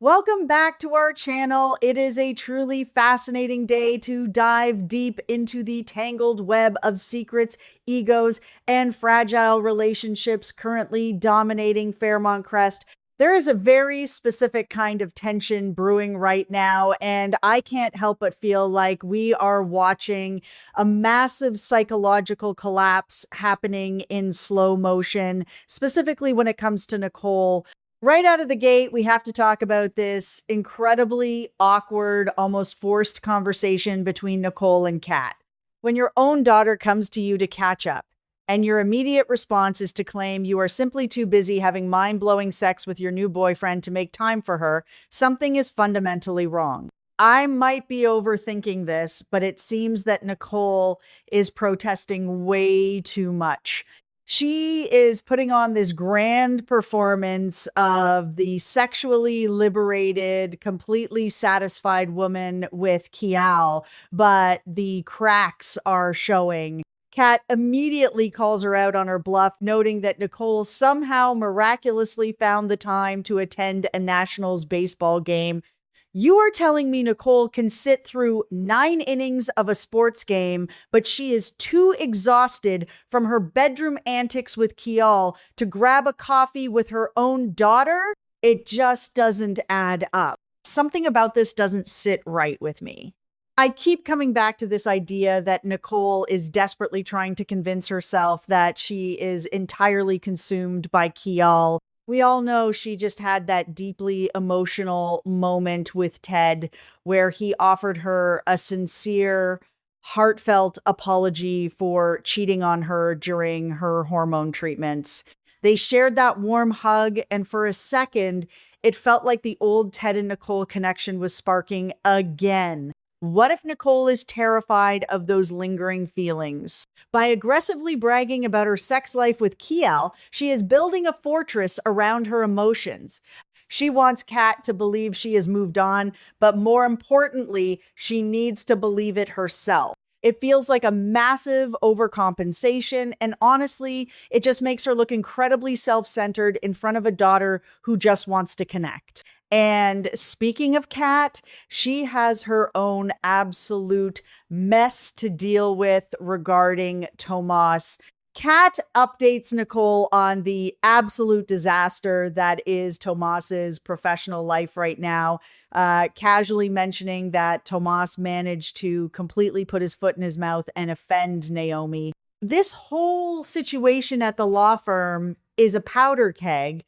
Welcome back to our channel. It is a truly fascinating day to dive deep into the tangled web of secrets, egos, and fragile relationships currently dominating Fairmont Crest. There is a very specific kind of tension brewing right now, and I can't help but feel like we are watching a massive psychological collapse happening in slow motion, specifically when it comes to Nicole. Right out of the gate, we have to talk about this incredibly awkward, almost forced conversation between Nicole and Kat. When your own daughter comes to you to catch up, and your immediate response is to claim you are simply too busy having mind blowing sex with your new boyfriend to make time for her, something is fundamentally wrong. I might be overthinking this, but it seems that Nicole is protesting way too much. She is putting on this grand performance of the sexually liberated, completely satisfied woman with Kial, but the cracks are showing. Kat immediately calls her out on her bluff, noting that Nicole somehow miraculously found the time to attend a Nationals baseball game. You are telling me Nicole can sit through 9 innings of a sports game, but she is too exhausted from her bedroom antics with Kial to grab a coffee with her own daughter? It just doesn't add up. Something about this doesn't sit right with me. I keep coming back to this idea that Nicole is desperately trying to convince herself that she is entirely consumed by Kial. We all know she just had that deeply emotional moment with Ted where he offered her a sincere, heartfelt apology for cheating on her during her hormone treatments. They shared that warm hug, and for a second, it felt like the old Ted and Nicole connection was sparking again. What if Nicole is terrified of those lingering feelings? By aggressively bragging about her sex life with Kiel, she is building a fortress around her emotions. She wants Kat to believe she has moved on, but more importantly, she needs to believe it herself. It feels like a massive overcompensation, and honestly, it just makes her look incredibly self centered in front of a daughter who just wants to connect. And speaking of Kat, she has her own absolute mess to deal with regarding Tomas. Kat updates Nicole on the absolute disaster that is Tomas's professional life right now, casually mentioning that Tomas managed to completely put his foot in his mouth and offend Naomi. This whole situation at the law firm is a powder keg.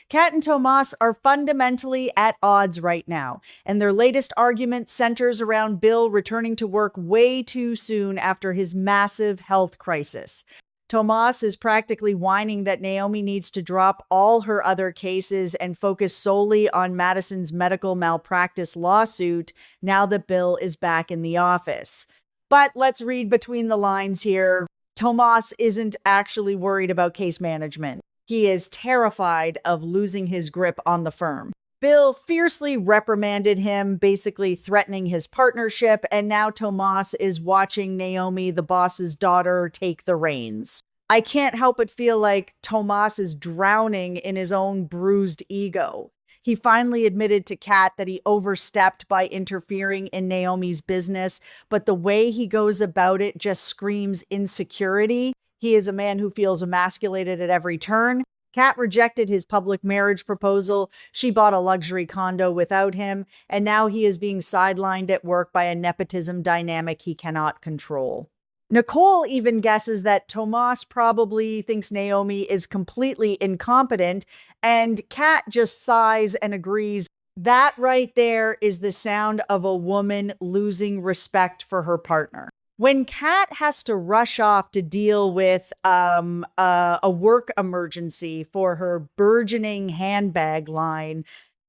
Kat and Tomas are fundamentally at odds right now, and their latest argument centers around Bill returning to work way too soon after his massive health crisis. Tomas is practically whining that Naomi needs to drop all her other cases and focus solely on Madison's medical malpractice lawsuit now that Bill is back in the office. But let's read between the lines here. Tomas isn't actually worried about case management. He is terrified of losing his grip on the firm. Bill fiercely reprimanded him, basically threatening his partnership, and now Tomas is watching Naomi, the boss's daughter, take the reins. I can't help but feel like Tomas is drowning in his own bruised ego. He finally admitted to Kat that he overstepped by interfering in Naomi's business, but the way he goes about it just screams insecurity. He is a man who feels emasculated at every turn. Kat rejected his public marriage proposal. She bought a luxury condo without him, and now he is being sidelined at work by a nepotism dynamic he cannot control. Nicole even guesses that Tomas probably thinks Naomi is completely incompetent, and Kat just sighs and agrees. That right there is the sound of a woman losing respect for her partner. When Kat has to rush off to deal with a work emergency for her burgeoning handbag line,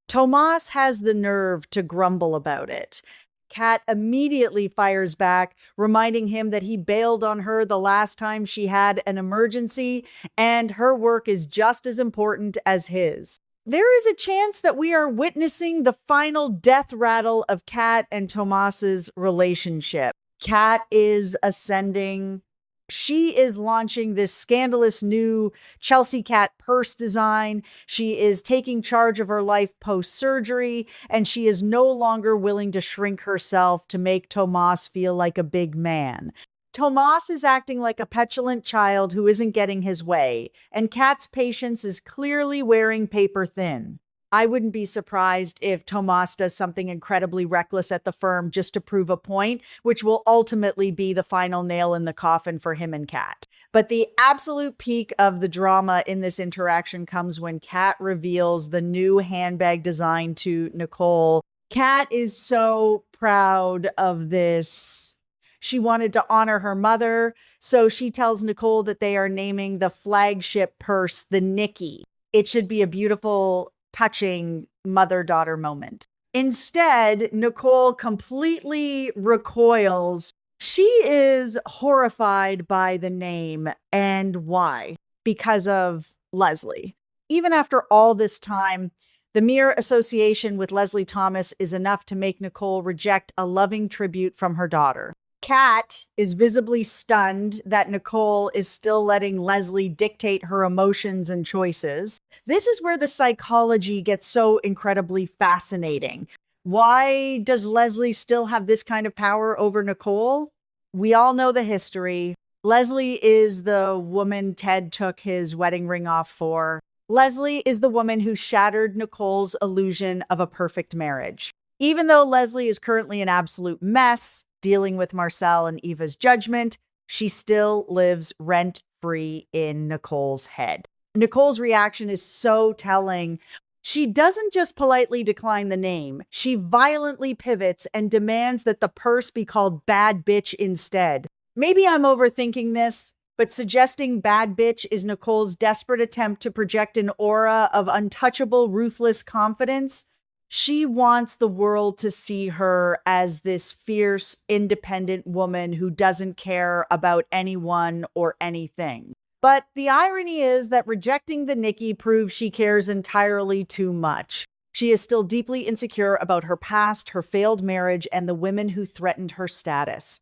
Tomas has the nerve to grumble about it. Kat immediately fires back, reminding him that he bailed on her the last time she had an emergency, and her work is just as important as his. There is a chance that we are witnessing the final death rattle of Kat and Tomas's relationship. Kat is ascending. She is launching this scandalous new Chelsea Cat purse design. She is taking charge of her life post surgery, and she is no longer willing to shrink herself to make Tomas feel like a big man. Tomas is acting like a petulant child who isn't getting his way, and Kat's patience is clearly wearing paper thin. I wouldn't be surprised if Tomas does something incredibly reckless at the firm just to prove a point, which will ultimately be the final nail in the coffin for him and Kat. But the absolute peak of the drama in this interaction comes when Kat reveals the new handbag design to Nicole. Kat is so proud of this. She wanted to honor her mother, so she tells Nicole that they are naming the flagship purse the Nikki. It should be a beautiful, touching mother-daughter moment. Instead, Nicole completely recoils. She is horrified by the name, and why? Because of Leslie. Even after all this time, the mere association with Leslie Thomas is enough to make Nicole reject a loving tribute from her daughter. Kat is visibly stunned that Nicole is still letting Leslie dictate her emotions and choices. This is where the psychology gets so incredibly fascinating. Why does Leslie still have this kind of power over Nicole? We all know the history. Leslie is the woman Ted took his wedding ring off for. Leslie is the woman who shattered Nicole's illusion of a perfect marriage. Even though Leslie is currently an absolute mess, dealing with Marcel and Eva's judgment, she still lives rent-free in Nicole's head. Nicole's reaction is so telling. She doesn't just politely decline the name. She violently pivots and demands that the purse be called Bad Bitch instead. Maybe I'm overthinking this, but suggesting Bad Bitch is Nicole's desperate attempt to project an aura of untouchable, ruthless confidence. She wants the world to see her as this fierce, independent woman who doesn't care about anyone or anything. But the irony is that rejecting the Nikki proves she cares entirely too much. She is still deeply insecure about her past, her failed marriage, and the women who threatened her status.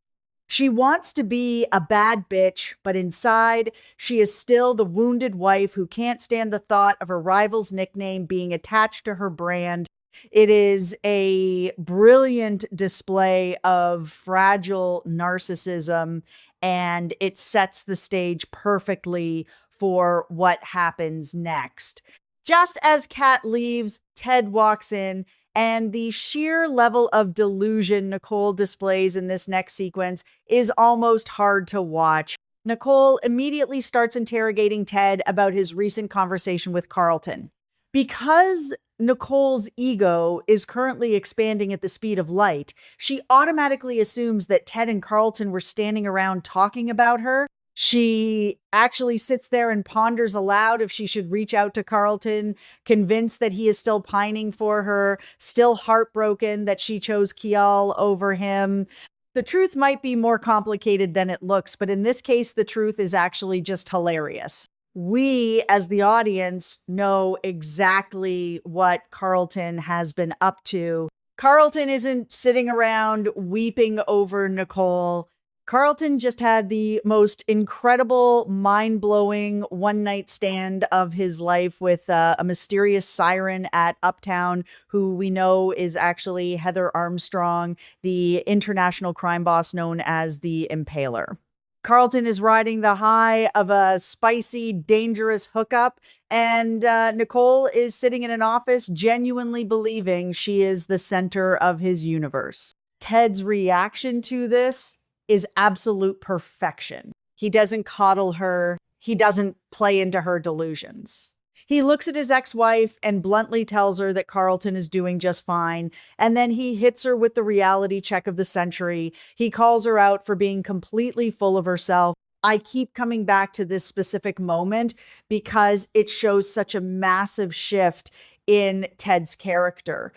She wants to be a bad bitch, but inside, she is still the wounded wife who can't stand the thought of her rival's nickname being attached to her brand. It is a brilliant display of fragile narcissism, and it sets the stage perfectly for what happens next. Just as Kat leaves, Ted walks in, and the sheer level of delusion Nicole displays in this next sequence is almost hard to watch. Nicole immediately starts interrogating Ted about his recent conversation with Carlton. Because Nicole's ego is currently expanding at the speed of light, she automatically assumes that Ted and Carlton were standing around talking about her. She actually sits there and ponders aloud if she should reach out to Carlton, convinced that he is still pining for her, still heartbroken that she chose Kial over him. The truth might be more complicated than it looks, but in this case, the truth is actually just hilarious. We, as the audience, know exactly what Carlton has been up to. Carlton isn't sitting around weeping over Nicole. Carlton just had the most incredible, mind-blowing one-night stand of his life with a mysterious siren at Uptown, who we know is actually Heather Armstrong, the international crime boss known as the Impaler. Carlton is riding the high of a spicy, dangerous hookup, and Nicole is sitting in an office genuinely believing she is the center of his universe. Ted's reaction to this is absolute perfection. He doesn't coddle her. He doesn't play into her delusions. He looks at his ex-wife and bluntly tells her that Carlton is doing just fine. And then he hits her with the reality check of the century. He calls her out for being completely full of herself. I keep coming back to this specific moment because it shows such a massive shift in Ted's character.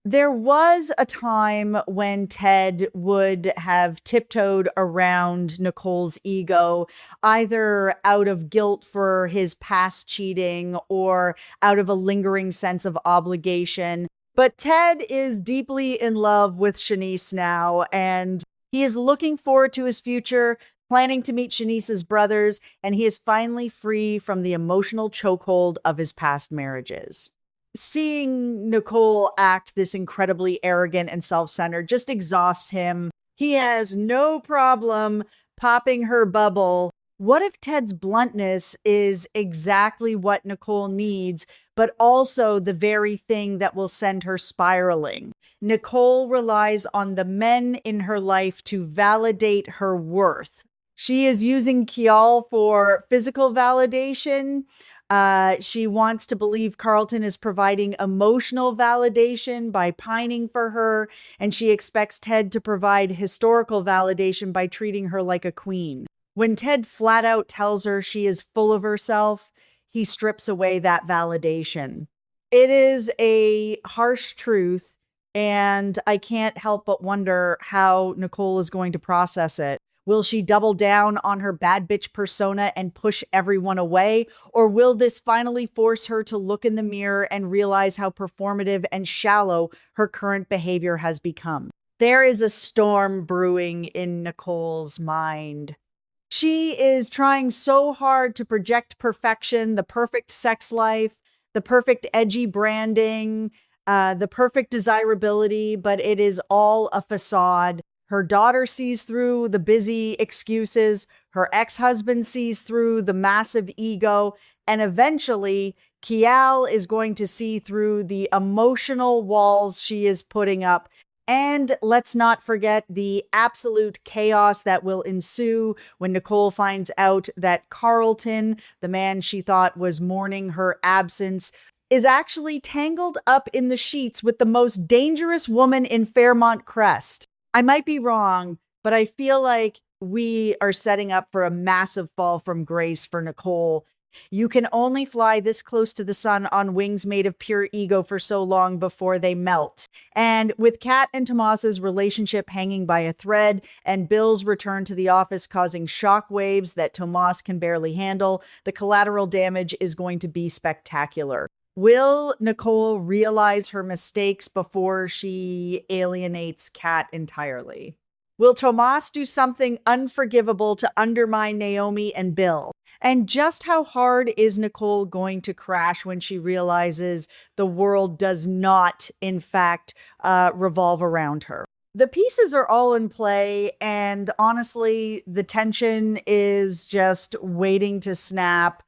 There was a time when Ted would have tiptoed around Nicole's ego, either out of guilt for his past cheating or out of a lingering sense of obligation. But Ted is deeply in love with Shanice now, and he is looking forward to his future, planning to meet Shanice's brothers, and he is finally free from the emotional chokehold of his past marriages. Seeing Nicole act this incredibly arrogant and self centered just exhausts him. He has no problem popping her bubble. What if Ted's bluntness is exactly what Nicole needs, but also the very thing that will send her spiraling? Nicole relies on the men in her life to validate her worth. She is using Kial for physical validation. She wants to believe Carlton is providing emotional validation by pining for her, and she expects Ted to provide historical validation by treating her like a queen. When Ted flat out tells her she is full of herself, he strips away that validation. It is a harsh truth, and I can't help but wonder how Nicole is going to process it. Will she double down on her bad bitch persona and push everyone away? Or will this finally force her to look in the mirror and realize how performative and shallow her current behavior has become? There is a storm brewing in Nicole's mind. She is trying so hard to project perfection, the perfect sex life, the perfect edgy branding, the perfect desirability, but it is all a facade. Her daughter sees through the busy excuses. Her ex husband sees through the massive ego. And eventually, Kial is going to see through the emotional walls she is putting up. And let's not forget the absolute chaos that will ensue when Nicole finds out that Carlton, the man she thought was mourning her absence, is actually tangled up in the sheets with the most dangerous woman in Fairmont Crest. I might be wrong, but I feel like we are setting up for a massive fall from grace for Nicole. You can only fly this close to the sun on wings made of pure ego for so long before they melt. And with Kat and Tomas's relationship hanging by a thread and Bill's return to the office causing shock waves that Tomas can barely handle, the collateral damage is going to be spectacular. Will Nicole realize her mistakes before she alienates Kat entirely? Will Tomas do something unforgivable to undermine Naomi and Bill? And just how hard is Nicole going to crash when she realizes the world does not, in fact, revolve around her? The pieces are all in play, and honestly, the tension is just waiting to snap.